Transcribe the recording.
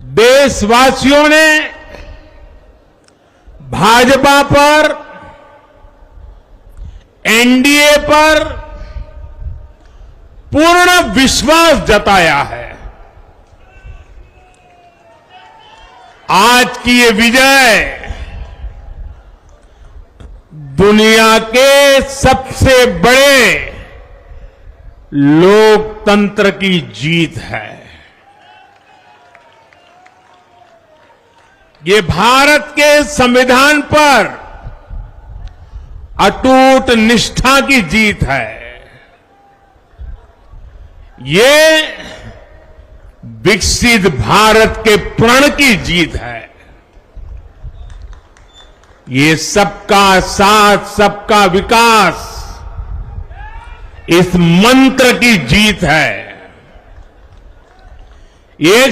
देशवासियों ने भाजपा पर, एनडीए पर पूर्ण विश्वास जताया है। आज की ये विजय दुनिया के सबसे बड़े लोकतंत्र की जीत है। ये भारत के संविधान पर अटूट निष्ठा की जीत है। ये विकसित भारत के प्रण की जीत है। ये सबका साथ, सबका विकास, इस मंत्र की जीत है। ये